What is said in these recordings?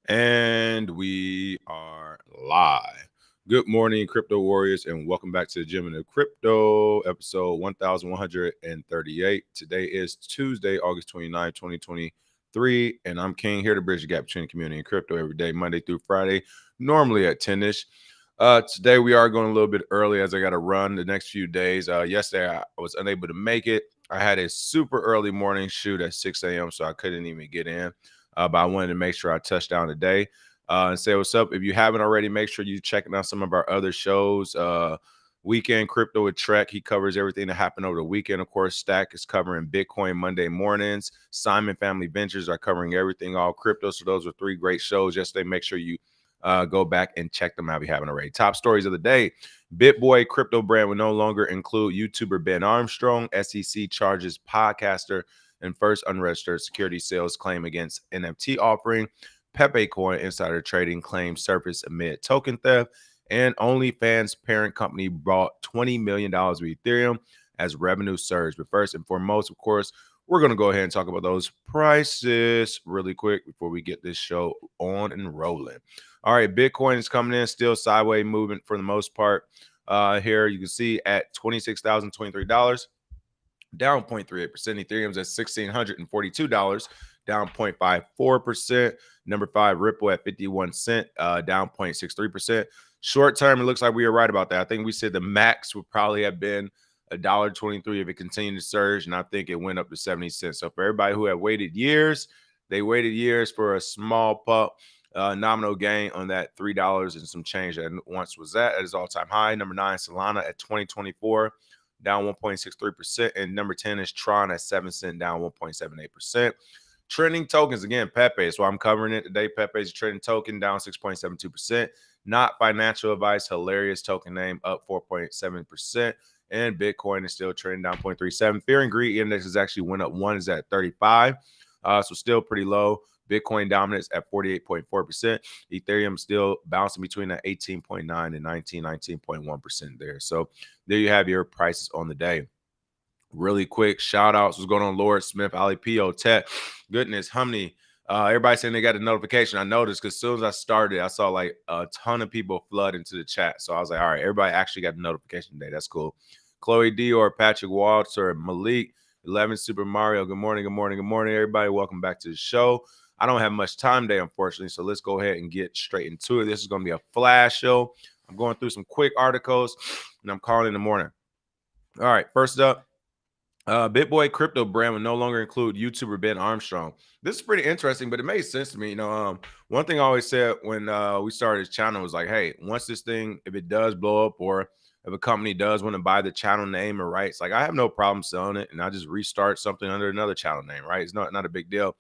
And we are live. Good morning, crypto warriors, and welcome back to the Gym in the Crypto, episode 1138. Today is Tuesday, August 29, 2023, and I'm King here to bridge the gap between the community and crypto every day, Monday through Friday, normally at 10ish. Today we are going a little bit early as I got to run the next few days. Yesterday I was unable to make it. I had a super early morning shoot at 6 a.m., so I couldn't even get in. But I wanted to make sure I touched down today and say what's up. If you haven't already, make sure you checking out some of our other shows. Weekend Crypto with Trek. He covers everything that happened over the weekend. Of course, Stack is covering Bitcoin Monday mornings. Simon Family Ventures are covering everything, all crypto. So those are three great shows yesterday. Make sure you go back and check them out if you haven't already. Top stories of the day. Bitboy crypto brand will no longer include YouTuber Ben Armstrong. SEC charges podcaster and first unregistered security sales claim against NFT offering. Pepecoin insider trading claims surface amid token theft. And OnlyFans parent company bought $20 million of Ethereum as revenue surged. But first and foremost, of course, we're going to go ahead and talk about those prices really quick before we get this show on and rolling. All right, Bitcoin is coming in still sideways movement for the most part. Here you can see at $26,023. Down 0.38%. Ethereum's at $1,642, down 0.54%. Number 5, Ripple at 51 cent, down 0.63%. Short term, it looks like we were right about that. I think we said the max would probably have been $1.23 if it continued to surge, and I think it went up to 70 cents. So for everybody who had waited years, they waited years for a small pump. Nominal gain on that $3 and some change that once was at his all-time high. Number 9, Solana at 2024. Down 1.63%. And number 10 is Tron at 7 cents, down 1.78%. Trending tokens, again, Pepe. So I'm covering it today. Pepe is a trending token, down 6.72%. Not financial advice, hilarious token name, up 4.7%. And Bitcoin is still trending down 0.37. Fear and greed index has actually went up. One is at 35. So still pretty low. Bitcoin dominance at 48.4%. Ethereum still bouncing between that 18.9 and 19.1% there. So there you have your prices on the day. Really quick shout outs. What's going on, Lord Smith, Ali P.O. Tech? Goodness, Humney. Everybody saying they got a notification. I noticed because as soon as I started, I saw like a ton of people flood into the chat. So I was like, all right, everybody actually got a notification today. That's cool. Chloe Dior, Patrick Walter, Malik, 11 Super Mario. Good morning, good morning, good morning, everybody. Welcome back to the show. I don't have much time today, unfortunately, so let's go ahead and get straight into it. This is going to be a flash show. I'm going through some quick articles, and I'm calling in the morning. All right, first up, Bitboy crypto brand will no longer include YouTuber Ben Armstrong. This is pretty interesting, but it made sense to me. One thing I always said when we started this channel was like, hey, once this thing, if it does blow up or if a company does want to buy the channel name or rights, like I have no problem selling it and I just restart something under another channel name, right? It's not a big deal.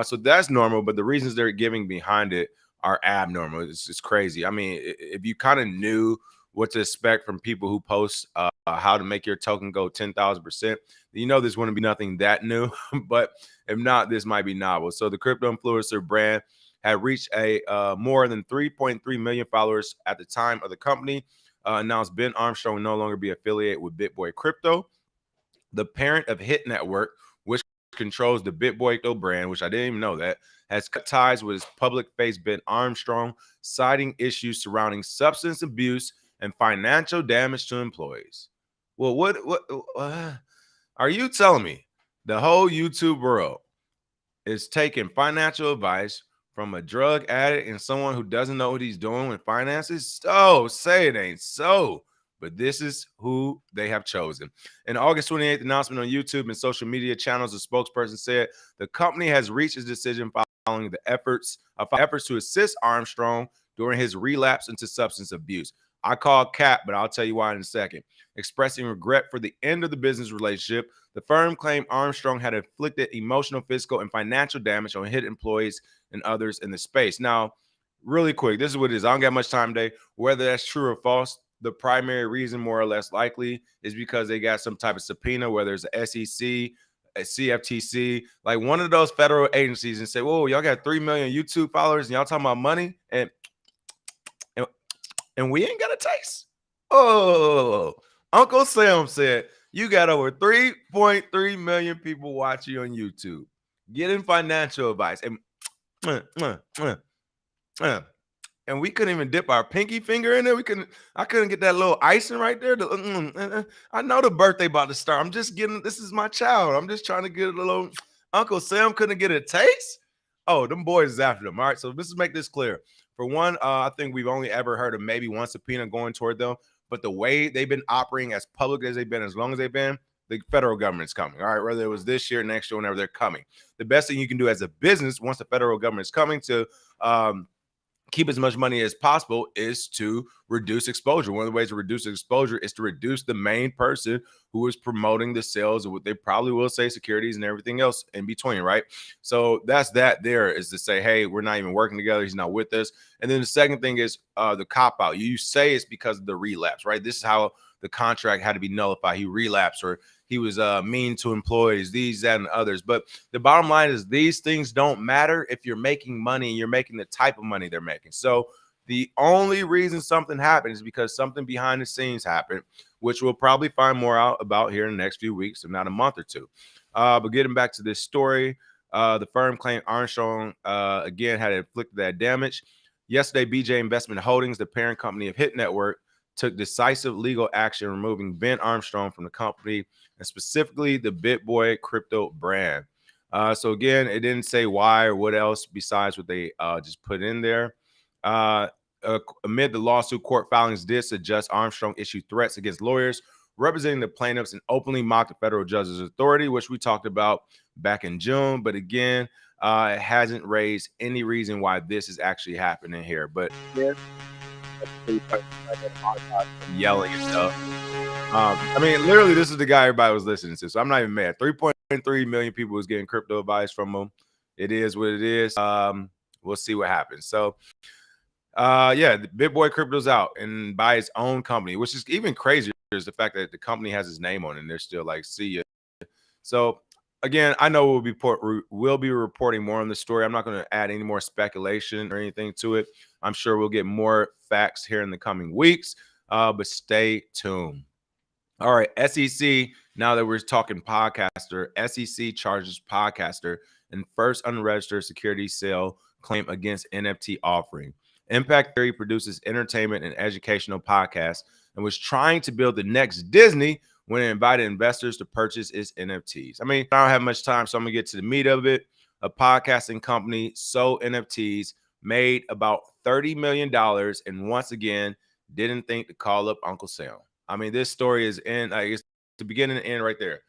So that's normal, but the reasons they're giving behind it are abnormal. It's crazy. I mean, if you kind of knew what to expect from people who post how to make your token go 10,000%, you know there's going to be nothing that new, but if not, this might be novel. So the crypto influencer brand had reached a more than 3.3 million followers at the time of the company announced Ben Armstrong will no longer be affiliated with Bitboy Crypto, the parent of Hit Network, which controls the Bitboy Crypto brand, which I didn't even know that, has cut ties with his public face Ben Armstrong, citing issues surrounding substance abuse and financial damage to employees. Well, what are you telling me? The whole YouTube world is taking financial advice from a drug addict and someone who doesn't know what he's doing with finances? So say it ain't so. But this is who they have chosen. In August 28th announcement on YouTube and social media channels, the spokesperson said the company has reached its decision following the efforts to assist Armstrong during his relapse into substance abuse. I call cap, but I'll tell you why in a second. Expressing regret for the end of the business relationship, the firm claimed Armstrong had inflicted emotional, physical, and financial damage on Hit employees and others in the space. Now, really quick, this is what it is. I don't got much time today. Whether that's true or false, the primary reason, more or less likely, is because they got some type of subpoena, whether it's a SEC, a CFTC, like one of those federal agencies, and say, whoa, y'all got 3 million YouTube followers and y'all talking about money and we ain't got a taste. Oh, Uncle Sam said, you got over 3.3 million people watching you on YouTube, getting financial advice. And And we couldn't even dip our pinky finger in there. I couldn't get that little icing right there. I know the birthday about to start. I'm just getting, this is my child. I'm just trying to get a little, Uncle Sam couldn't get a taste. Oh, them boys is after them. All right, so let's make this clear. For one, I think we've only ever heard of maybe one subpoena going toward them, but the way they've been operating, as public as they've been, as long as they've been, the federal government's coming. All right, whether it was this year, next year, whenever they're coming. The best thing you can do as a business, once the federal government's coming to keep as much money as possible, is to reduce exposure. One of the ways to reduce exposure is to reduce the main person who is promoting the sales of what they probably will say securities and everything else in between, right? So that's that there, is to say, hey, we're not even working together. He's not with us. And then the second thing is the cop out. You say it's because of the relapse, right? This is how the contract had to be nullified. He relapsed, or he was mean to employees, these, that, and others. But the bottom line is these things don't matter if you're making money and you're making the type of money they're making. So the only reason something happened is because something behind the scenes happened, which we'll probably find more out about here in the next few weeks, if not a month or two. But getting back to this story, the firm claimed Armstrong, again, had inflicted that damage. Yesterday, BJ Investment Holdings, the parent company of Hit Network, took decisive legal action, removing Ben Armstrong from the company, and specifically the Bitboy crypto brand. So again, it didn't say why or what else besides what they just put in there. Amid the lawsuit, court filings did suggest Armstrong issued threats against lawyers representing the plaintiffs and openly mocked the federal judge's authority, which we talked about back in June. But again, it hasn't raised any reason why this is actually happening here. But yeah, yelling and stuff. I mean, literally, this is the guy everybody was listening to. So I'm not even mad. 3.3 million people was getting crypto advice from him. It is what it is. We'll see what happens. So yeah, the Bitboy crypto's out and by its own company, which is even crazier, is the fact that the company has his name on it and they're still like, see ya. So again, I know we'll be reporting more on the story. I'm not going to add any more speculation or anything to it. I'm sure we'll get more facts here in the coming weeks, but stay tuned. All right, SEC, now that we're talking podcaster, SEC charges podcaster and first unregistered security sale claim against NFT offering. Impact Theory produces entertainment and educational podcasts and was trying to build the next Disney when it invited investors to purchase its NFTs. I mean, I don't have much time, so I'm going to get to the meat of it. A podcasting company sold NFTs, made about $30 million, and once again, didn't think to call up Uncle Sam. I mean, this story is in, it's the beginning and end right there.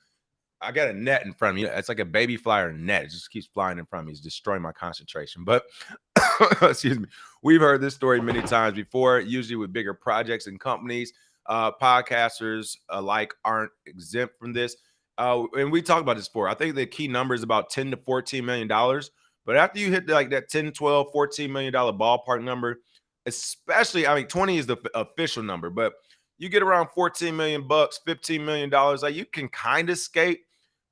I got a net in front of me. It's like a baby flyer net. It just keeps flying in front of me. It's destroying my concentration. But excuse me, we've heard this story many times before, usually with bigger projects and companies. Podcasters alike aren't exempt from this. And we talked about this before. I think the key number is about $10 to $14 million. But after you hit like that 10, 12, $14 million ballpark number, especially, I mean, 20 is the official number, but you get around 14 million bucks, $15 million, like you can kind of skate.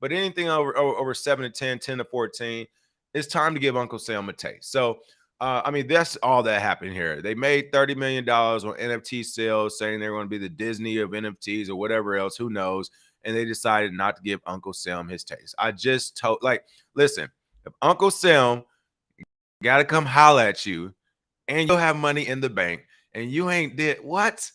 But anything over 7 to 10, 10 to 14, it's time to give Uncle Sam a taste. So, I mean, that's all that happened here. They made $30 million on NFT sales, saying they're going to be the Disney of NFTs or whatever else, who knows. And they decided not to give Uncle Sam his taste. I just told, like, listen, if Uncle Sam got to come holler at you and you'll have money in the bank and you ain't did what?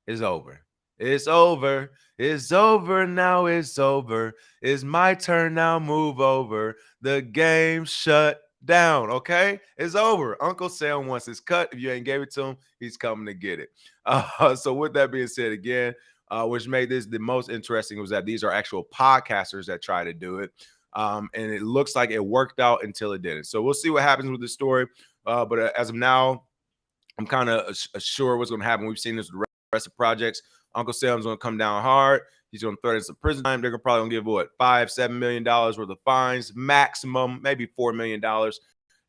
It's over. It's over. It's over now. It's over. It's my turn now. Move over. The game shut down. Okay, it's over. Uncle Sam wants his cut. If you ain't gave it to him, he's coming to get it. So with that being said, again, which made this the most interesting was that these are actual podcasters that try to do it. And it looks like it worked out until it didn't. So we'll see what happens with this story. But as of now, I'm kind of sure what's going to happen. We've seen this with the rest of projects. Uncle Sam's going to come down hard. He's going to threaten some prison time. They're probably going to give what, $5-7 million worth of fines, maximum, maybe $4 million.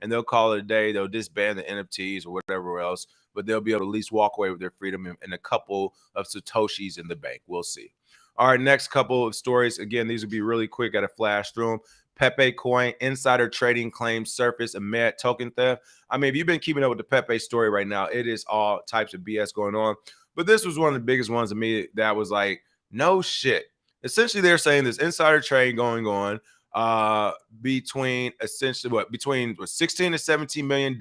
And they'll call it a day. They'll disband the NFTs or whatever else, but they'll be able to at least walk away with their freedom and a couple of Satoshis in the bank. We'll see. All right, next couple of stories. Again, these will be really quick. At a flash through them. Pepecoin insider trading claims surface amid token theft. I mean, if you've been keeping up with the Pepe story right now, it is all types of BS going on. But this was one of the biggest ones to me that was like, no shit. Essentially, they're saying this insider trading going on between 16 to $17 million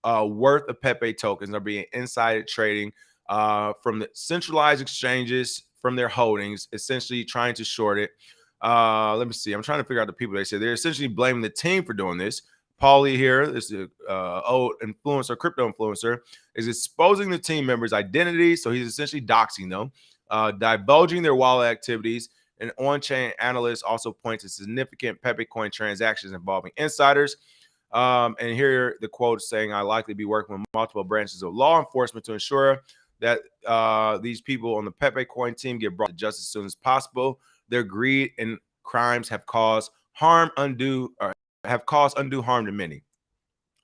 worth of Pepe tokens are being insider trading from the centralized exchanges from their holdings, essentially trying to short it. Let me see. I'm trying to figure out the people they say. They're essentially blaming the team for doing this. Paulie here, this is old influencer, crypto influencer, is exposing the team members' identities. So he's essentially doxing them, divulging their wallet activities. And on-chain analysts also point to significant Pepecoin transactions involving insiders. And here the quote is saying, I likely be working with multiple branches of law enforcement to ensure that these people on the Pepecoin team get brought to justice as soon as possible. Their greed and crimes have caused undue harm to many.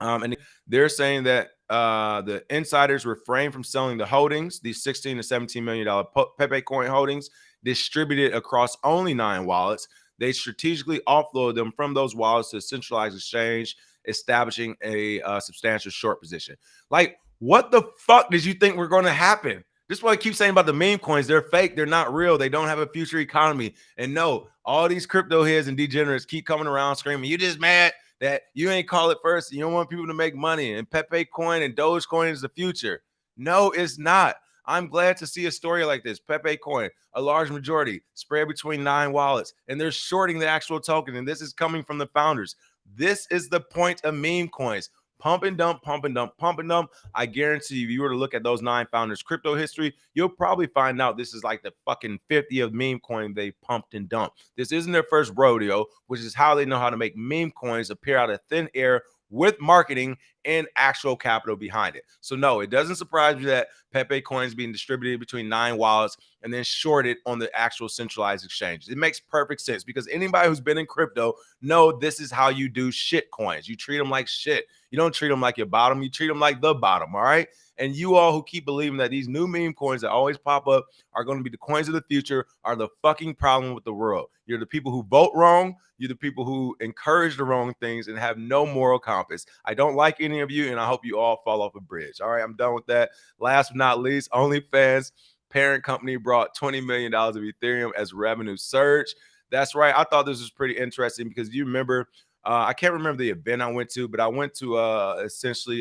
And they're saying that the insiders refrain from selling the holdings, these $16 to $17 million Pepecoin holdings, distributed across only 9 wallets. They strategically offload them from those wallets to a centralized exchange, establishing a substantial short position. Like, what the fuck did you think were going to happen? This is what I keep saying about the meme coins. They're fake. They're not real. They don't have a future economy. And no, all these crypto heads and degenerates keep coming around screaming, you just mad that you ain't call it first. You don't want people to make money. And Pepecoin and Dogecoin is the future. No, it's not. I'm glad to see a story like this. Pepecoin, a large majority, spread between 9 wallets, and they're shorting the actual token. And this is coming from the founders. This is the point of meme coins. Pump and dump, pump and dump, pump and dump. I guarantee you, if you were to look at those 9 founders' crypto history, you'll probably find out this is like the fucking 50th meme coin they pumped and dumped. This isn't their first rodeo, which is how they know how to make meme coins appear out of thin air with marketing and actual capital behind it. So no, it doesn't surprise me that Pepe coins being distributed between 9 wallets and then shorted on the actual centralized exchanges. It makes perfect sense because anybody who's been in crypto know this is how you do shit coins. You treat them like shit. You don't treat them like your bottom. You treat them like the bottom, all right? And you all who keep believing that these new meme coins that always pop up are going to be the coins of the future are the fucking problem with the world. You're the people who vote wrong. You're the people who encourage the wrong things and have no moral compass. I don't like any of you, and I hope you all fall off a bridge. All right, I'm done with that. Last but not least, OnlyFans parent company brought $20 million of Ethereum as revenue surge. That's right. I thought this was pretty interesting because you remember, I can't remember the event I went to, but I went to essentially,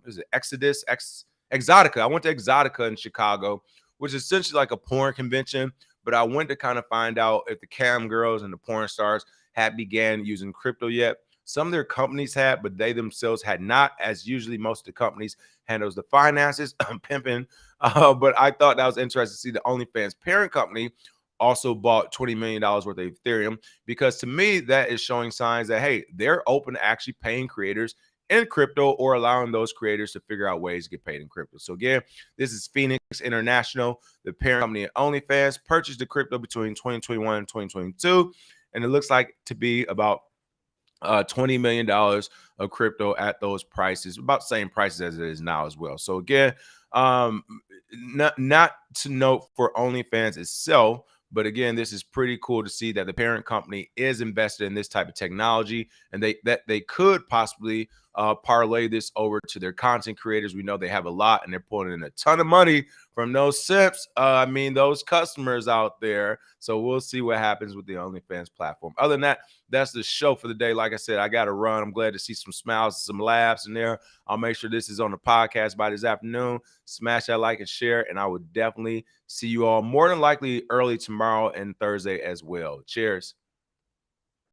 is it Exotica? I went to Exotica in Chicago, which is essentially like a porn convention. But I went to kind of find out if the cam girls and the porn stars had began using crypto yet. Some of their companies had, but they themselves had not, as usually most of the companies handles the finances, pimping. But I thought that was interesting to see the OnlyFans parent company also bought $20 million worth of Ethereum, because to me, that is showing signs that, hey, they're open to actually paying creators in crypto or allowing those creators to figure out ways to get paid in crypto. So again, this is Phoenix International, the parent company of OnlyFans, purchased the crypto between 2021 and 2022. And it looks like to be about $20 million of crypto at those prices, about the same prices as it is now as well. So again, not to note for OnlyFans itself, but again, this is pretty cool to see that the parent company is invested in this type of technology, and they could possibly parlay this over to their content creators. We know they have a lot, and they're pulling in a ton of money from those simps. I mean, those customers out there. So we'll see what happens with the OnlyFans platform. Other than that, that's the show for the day. Like I said, I got to run. I'm glad to see some smiles and some laughs in there. I'll make sure this is on the podcast by this afternoon. Smash that like and share, and I would definitely see you all more than likely early tomorrow and Thursday as well. Cheers.